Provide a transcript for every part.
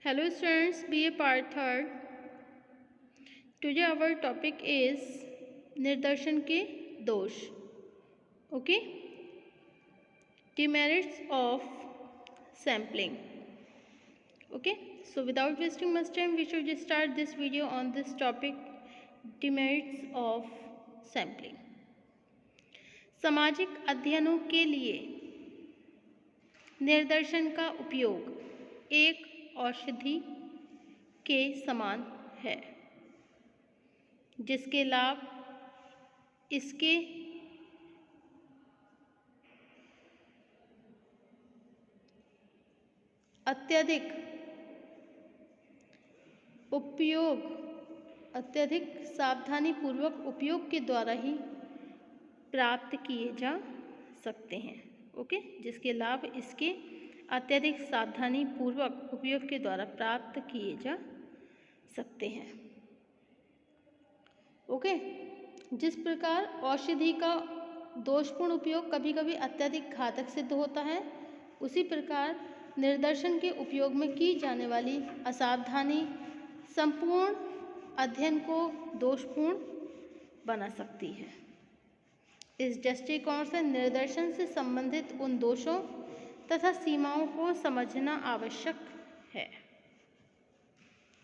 Hello students, BA part third. Today our topic is निर्दर्शन के दोष. Okay. Demerits of sampling. Okay. So without wasting much time, we should just start this video on this topic. Demerits of sampling. सामाजिक अध्ययनों के लिए निर्दर्शन का उपयोग एक औषधि के समान है, जिसके लाभ इसके अत्यधिक सावधानीपूर्वक उपयोग के द्वारा ही प्राप्त किए जा सकते हैं. ओके, जिसके लाभ इसके अत्यधिक सावधानीपूर्वक उपयोग के द्वारा प्राप्त किए जा सकते हैं. ओके, जिस प्रकार औषधि का दोषपूर्ण उपयोग कभी कभी अत्यधिक घातक सिद्ध होता है, उसी प्रकार निर्दर्शन के उपयोग में की जाने वाली असावधानी संपूर्ण अध्ययन को दोषपूर्ण बना सकती है. इस दृष्टिकोण से निर्दर्शन से संबंधित उन दोषों तथा सीमाओं को समझना आवश्यक है,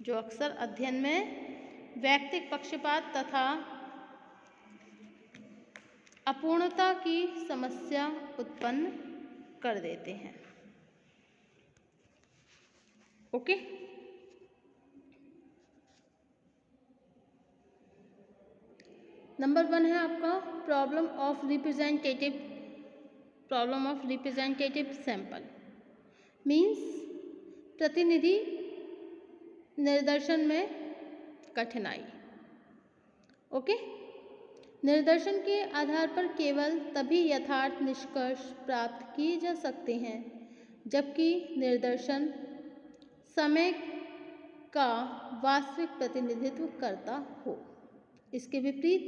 जो अक्सर अध्ययन में वैयक्तिक पक्षपात तथा अपूर्णता की समस्या उत्पन्न कर देते हैं. ओके. नंबर 1 है आपका problem of representative sample. Means प्रतिनिधि निर्दर्शन में कठिनाई. ओके. निर्दर्शन के आधार पर केवल तभी यथार्थ निष्कर्ष प्राप्त किए जा सकते हैं जबकि निर्दर्शन समय का वास्तविक प्रतिनिधित्व करता हो. इसके विपरीत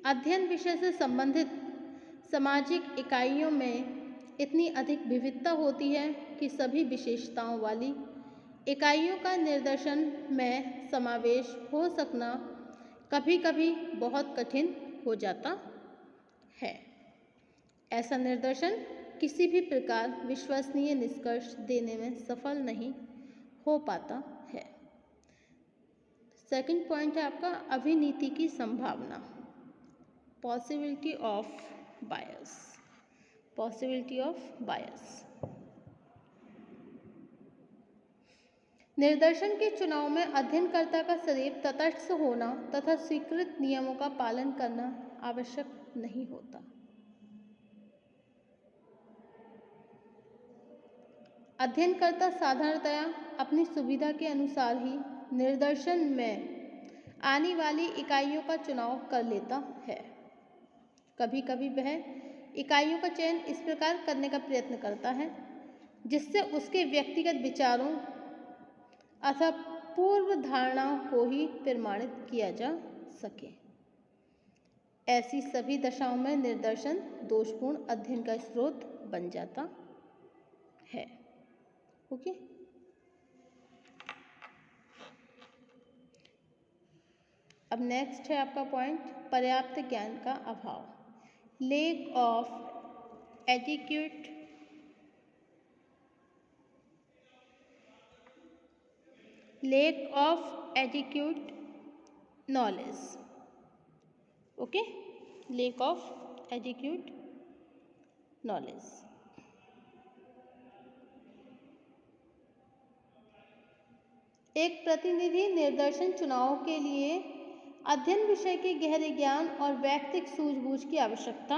अध्ययन विषय से संबंधित सामाजिक इकाइयों में इतनी अधिक विविधता होती है कि सभी विशेषताओं वाली इकाइयों का निर्दर्शन में समावेश हो सकना कभी कभी बहुत कठिन हो जाता है. ऐसा निर्दर्शन किसी भी प्रकार विश्वसनीय निष्कर्ष देने में सफल नहीं हो पाता है. सेकंड पॉइंट है आपका अभिनीति की संभावना, पॉसिबिलिटी ऑफ बायस. निर्दर्शन के चुनाव में अध्ययनकर्ता का सदैव तटस्थ होना तथा स्वीकृत नियमों का पालन करना आवश्यक नहीं होता. अध्ययनकर्ता साधारणतया अपनी सुविधा के अनुसार ही निर्दर्शन में आने वाली इकाइयों का चुनाव कर लेता है. कभी कभी वह इकाइयों का चयन इस प्रकार करने का प्रयत्न करता है जिससे उसके व्यक्तिगत विचारों अथवा पूर्व धारणाओं को ही प्रमाणित किया जा सके. ऐसी सभी दशाओं में निर्दर्शन दोषपूर्ण अध्ययन का स्रोत बन जाता है. ओके. अब नेक्स्ट है आपका पॉइंट पर्याप्त ज्ञान का अभाव, lake of adequate knowledge. Okay, lake of adequate knowledge. एक प्रतिनिधि निर्दर्शन चुनाव के लिए अध्ययन विषय के गहरे ज्ञान और वैयक्तिक सूझबूझ की आवश्यकता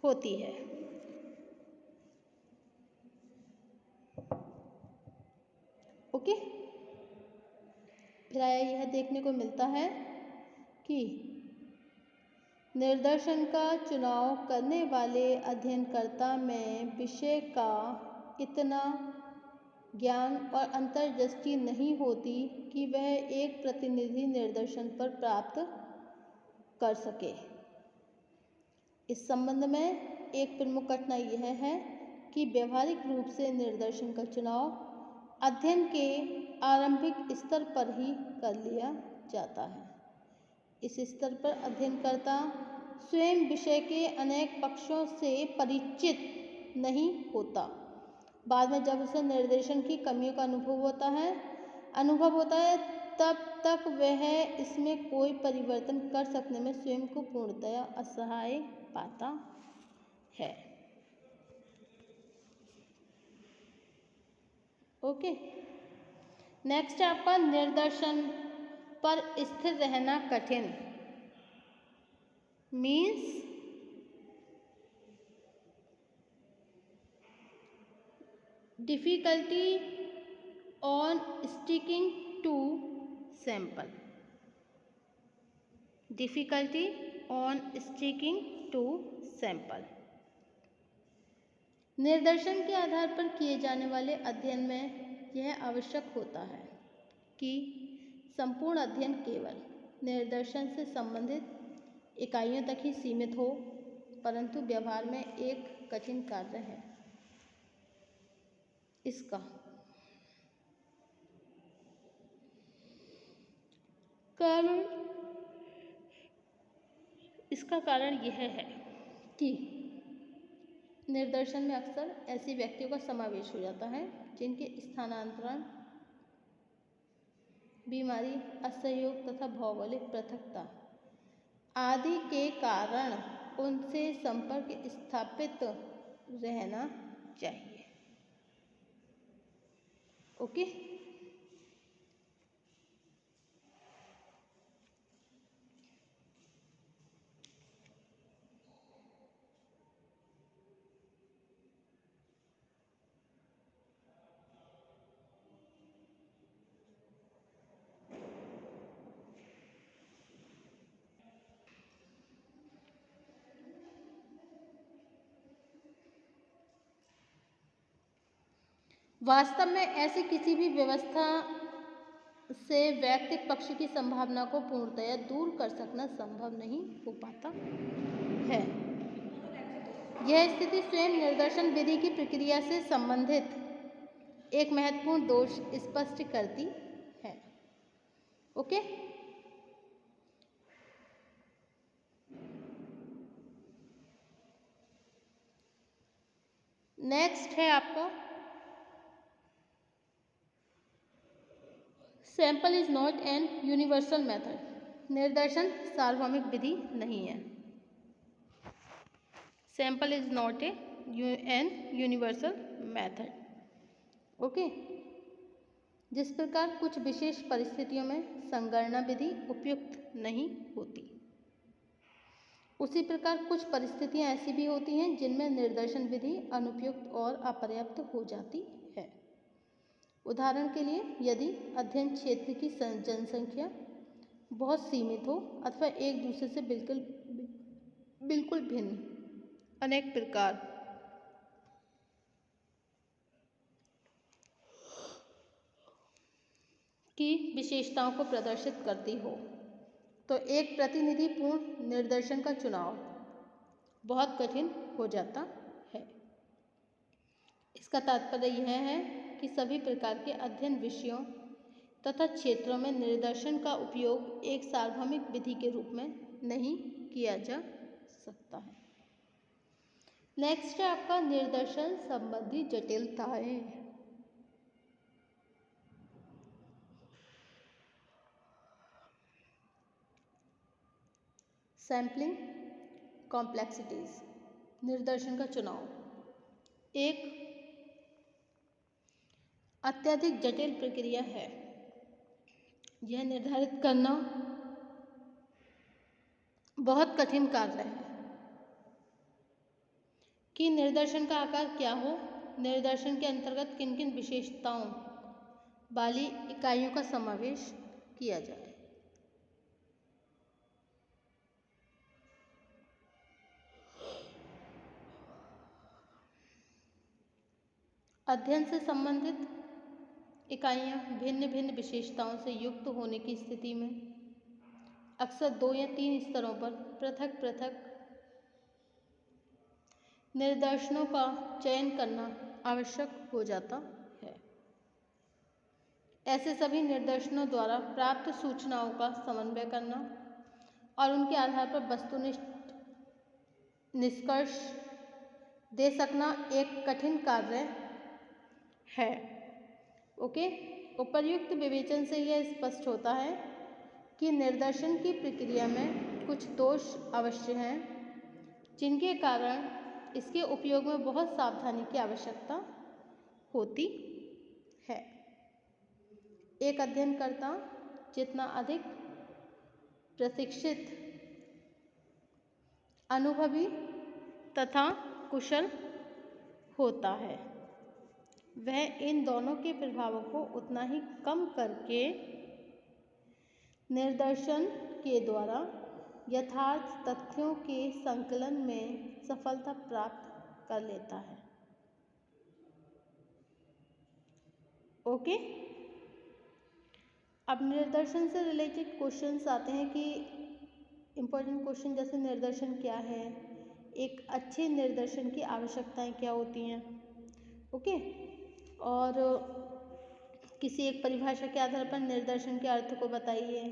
होती है. ओके. प्राय यह देखने को मिलता है कि निर्दर्शन का चुनाव करने वाले अध्ययनकर्ता में विषय का इतना ज्ञान और अंतर्दृष्टि नहीं होती कि वह एक प्रतिनिधि निर्दर्शन पर प्राप्त कर सके. इस संबंध में एक प्रमुख कठिनाई यह है कि व्यवहारिक रूप से निर्दर्शन का चुनाव अध्ययन के आरंभिक स्तर पर ही कर लिया जाता है। इस स्तर पर अध्ययनकर्ता स्वयं विषय के अनेक पक्षों से परिचित नहीं होता। बाद में जब उसे निर्देशन की कमियों का अनुभव होता है तब तक वह इसमें कोई परिवर्तन कर सकने में स्वयं को पूर्णतया असहाय पाता है। ओके, नेक्स्ट है आपका निर्देशन पर स्थिर रहना कठिन। Means difficulty on sticking to sample. Difficulty on sticking to sample. निर्देशन के आधार पर किए जाने वाले अध्ययन में यह आवश्यक होता है कि संपूर्ण अध्ययन केवल निर्देशन से संबंधित इकाइयों तक ही सीमित हो, परंतु व्यवहार में एक कठिन कार्य है। इसका कारण यह है कि निर्देशन में अक्सर ऐसे व्यक्तियों का समावेश हो जाता है जिनके स्थानांतरण, बीमारी, असहयोग तथा भौगोलिक पृथकता आदि के कारण उनसे संपर्क स्थापित रहना चाहिए। ओके, वास्तव में ऐसी किसी भी व्यवस्था से वैयक्तिक पक्ष की संभावना को पूर्णतया दूर कर सकना संभव नहीं हो पाता है। यह स्थिति स्वयं निर्देशन विधि की प्रक्रिया से संबंधित एक महत्वपूर्ण दोष स्पष्ट करती है। ओके, नेक्स्ट है आपका sample is not an universal method. निर्देशन सार्वभौमिक विधि नहीं है। Sample is not an universal method. Okay, जिस प्रकार कुछ विशेष परिस्थितियों में संगणना विधि उपयुक्त नहीं होती, उसी प्रकार कुछ परिस्थितियां ऐसी भी होती हैं जिनमें निर्देशन विधि अनुपयुक्त और अपर्याप्त हो जाती है। उदाहरण के लिए, यदि अध्ययन क्षेत्र की जनसंख्या बहुत सीमित हो अथवा एक दूसरे से बिल्कुल भिन्न अनेक प्रकार की विशेषताओं को प्रदर्शित करती हो, तो एक प्रतिनिधिपूर्ण निर्देशन का चुनाव बहुत कठिन हो जाता है। इसका तात्पर्य यह है कि सभी प्रकार के अध्ययन विषयों तथा क्षेत्रों में निर्देशन का उपयोग एक सार्वभौमिक विधि के रूप में नहीं किया जा सकता है। नेक्स्ट है आपका निर्देशन संबंधी जटिलताएं। Sampling complexities. निर्देशन का चुनाव एक अत्यधिक जटिल प्रक्रिया है। यह निर्धारित करना बहुत कठिन कार्य है कि निर्देशन का आकार क्या हो, निर्देशन के अंतर्गत किन किन विशेषताओं वाली इकाइयों का समावेश किया जाए। अध्ययन से संबंधित इकाइयां भिन्न भिन्न विशेषताओं से युक्त होने की स्थिति में अक्सर 2 या 3 स्तरों पर पृथक पृथक निर्देशनों का चयन करना आवश्यक हो जाता है। ऐसे सभी निर्देशनों द्वारा प्राप्त सूचनाओं का समन्वय करना और उनके आधार पर वस्तुनिष्ठ निष्कर्ष दे सकना एक कठिन कार्य है। ओके, उपर्युक्त विवेचन से यह स्पष्ट होता है कि निर्देशन की प्रक्रिया में कुछ दोष अवश्य हैं, जिनके कारण इसके उपयोग में बहुत सावधानी की आवश्यकता होती है। एक अध्ययनकर्ता जितना अधिक प्रशिक्षित, अनुभवी तथा कुशल होता है, वह इन दोनों के प्रभावों को उतना ही कम करके निर्देशन के द्वारा यथार्थ तथ्यों के संकलन में सफलता प्राप्त कर लेता है। ओके, अब निर्देशन से रिलेटेड क्वेश्चंस आते हैं कि इम्पोर्टेंट क्वेश्चन जैसे निर्देशन क्या है, एक अच्छे निर्देशन की आवश्यकताएं क्या होती हैं। ओके, और किसी एक परिभाषा के आधार पर निर्देशन के अर्थ को बताइए।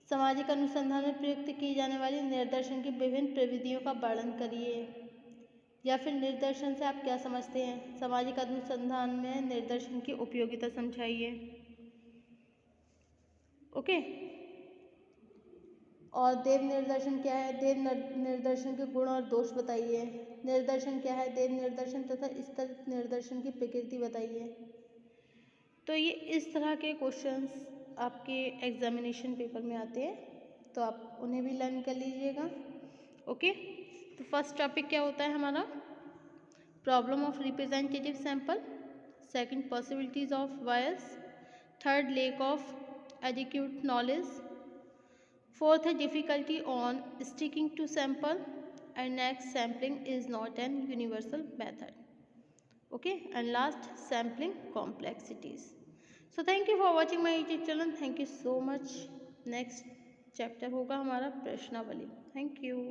सामाजिक अनुसंधान में प्रयुक्त की जाने वाली निर्देशन की विभिन्न प्रविधियों का वर्णन करिए। या फिर निर्देशन से आप क्या समझते हैं। सामाजिक अनुसंधान में निर्देशन की उपयोगिता समझाइए। ओके, और देव निर्देशन क्या है, देव निर्देशन के गुण और दोष बताइए। निर्देशन क्या है, देव निर्देशन तथा स्तर निर्देशन की प्रकृति बताइए। तो ये इस तरह के क्वेश्चंस आपके एग्जामिनेशन पेपर में आते हैं, तो आप उन्हें भी लर्न कर लीजिएगा। ओके, तो फर्स्ट टॉपिक क्या होता है हमारा, problem of representative sample, second possibilities of bias, third lack of adequate knowledge, fourth है difficulty on sticking to sample, and next sampling is not an universal method. Okay, and last, sampling complexities. So thank you for watching my YouTube channel. Thank you so much. Next chapter होगा हमारा प्रश्नावली. Thank you.